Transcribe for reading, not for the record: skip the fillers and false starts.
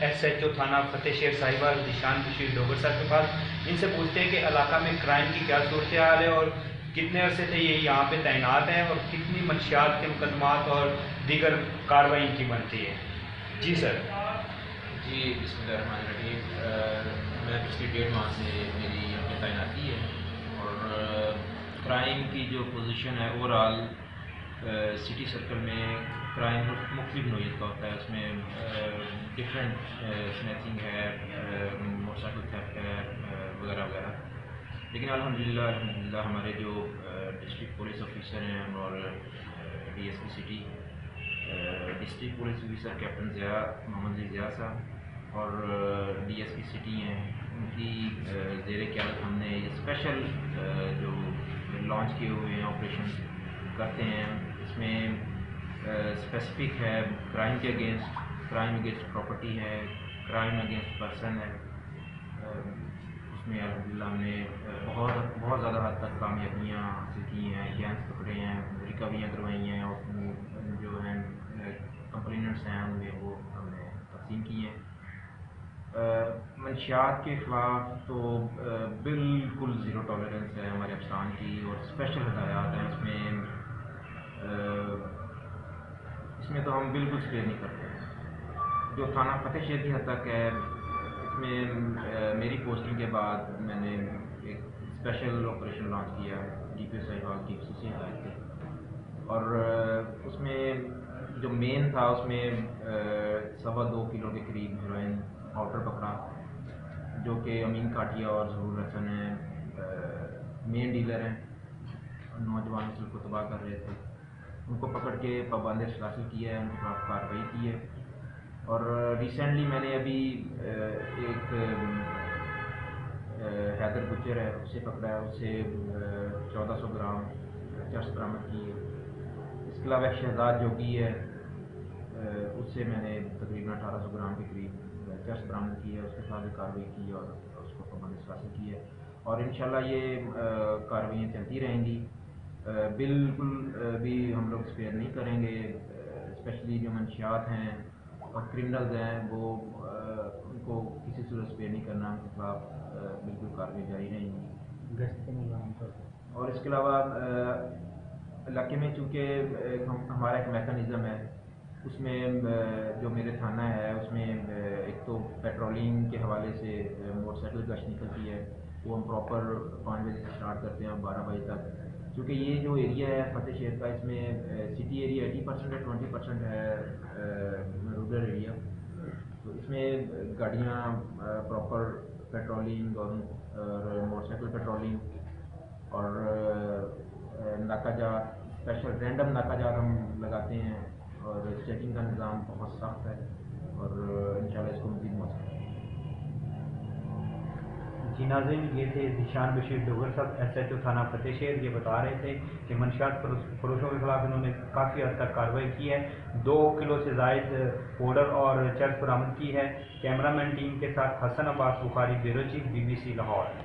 S H O تھانہ فتح شیر صاحبہ ذیشان بشیر ڈوگر صاحب کے پاس. ان سے پوچھتے ہیں کہ علاقہ میں کرائم کی کیا صورتحال ہے اور کتنے عرصے سے یہ یہاں پہ تعینات ہیں اور کتنی منشیات کے مقدمات اور دیگر کارروائی کی بنتی ہے. جی سر. جی بسم اللہ الرحمن الرحیم. میں پچھلی 1.5 ماہ سے میری یہاں پہ تعیناتی ہے اور کرائم کی جو پوزیشن ہے اوور آل سٹی سرکل میں کرائم مختلف نوعیت کا ہوتا ہے. اس میں ڈفرینٹ اسنیچنگ ہے, موٹر سائیکل تھیفٹ ہے وغیرہ وغیرہ. لیکن الحمدللہ ہمارے جو ڈسٹرکٹ پولیس آفیسر ہیں اور D S P city district police officer captain Muhammad Zia صاحب اور ڈی ایس پی سٹی ہیں, ان کی زیر قیادت ہم نے یہ اسپیشل جو لانچ کیے ہوئے ہیں آپریشن کرتے ہیں. اس میں اسپیسیفک ہے کرائم کے اگینسٹ, کرائم اگینسٹ پراپرٹی ہے, کرائم اگینسٹ پرسن ہے. اس میں الحمدللہ ہم نے بہت زیادہ حد تک کامیابیاں حاصل کی ہیں, گینگز پکڑے ہیں, ریکوریاں کروائی ہیں اور جو ہیں کمپلیننٹس ہیں ان میں وہ ہم نے تقسیم کی ہیں. منشیات کے خلاف تو بالکل زیرو ٹالرنس ہے ہمارے افسران کی اور اسپیشل ہدایات ہیں. اس میں تو ہم بالکل اسپیئر نہیں کرتے. جو تھانہ فتح شیر کی حد تک ہے, اس میں میری پوسٹنگ کے بعد میں نے ایک اسپیشل آپریشن لانچ کیا ڈی پی او صاحبہ کی خصوصی ہدایت تھی اور اس میں جو مین تھا اس میں 2.25 کلو کے قریب ہیروئن پاؤڈر پکڑا, جو کہ امین کاٹیا اور ظہور حسن ہیں, مین ڈیلر ہیں, نوجوان نسل کو تباہ کر رہے تھے. ان کو پکڑ کے پابند حاصل کیا ہے, ان کے خلاف کارروائی کی ہے. اور ریسنٹلی میں نے ابھی ایک حیدر گجر ہے اسے پکڑا ہے, اس سے 1400 گرام چرس برآمد کی ہے. اس کے علاوہ ایک شہزاد جوگی ہے, اس سے میں نے تقریباً 1800 گرام کے قریب چرس برآمد کی ہے. اس کے خلاف بھی کارروائی کی اور اس کو پابند حاصل کی ہے اور انشاءاللہ یہ کارروائیاں چلتی رہیں گی. بالکل بھی ہم لوگ اسپیئر نہیں کریں گے. اسپیشلی جو منشیات ہیں اور کرمنلز ہیں وہ ان کو کسی صورت اسپیئر نہیں کرنا, ان کے خلاف بالکل کارروائی جاری رہیں گی. اور اس کے علاوہ علاقے میں چونکہ ہمارا ایک میکانزم ہے, اس میں جو میرے تھانہ ہے اس میں ایک تو پیٹرولنگ کے حوالے سے موٹر سائیکل گشت نکلتی ہے, وہ ہم پراپر 5 بجے سے اسٹارٹ کرتے ہیں اور 12 بجے تک. کیونکہ یہ جو ایریا ہے فتح شہر کا, اس میں سٹی ایریا 80% ہے, 20% ہے رورل ایریا. تو اس میں گاڑیاں پراپر پیٹرولنگ اور موٹر سائیکل پیٹرولنگ اور ناکہ جات, اسپیشل رینڈم ناکہ جات ہم لگاتے ہیں اور چیکنگ کا نظام بہت سخت ہے اور انشاءاللہ اس کو مزید موثر. جی ناظرین, یہ تھے ذیشان بشیر ڈوگر صاحب ایس ایچ او تھانہ فتح شیر. یہ بتا رہے تھے کہ منشیات فروشوں کے خلاف انہوں نے کافی حد تک کارروائی کی ہے, 2 کلو سے زائد پاؤڈر اور چرس برآمد کی ہے. کیمرہ مین ٹیم کے ساتھ حسن عباس بخاری, بیورو چیف, BBC لاہور.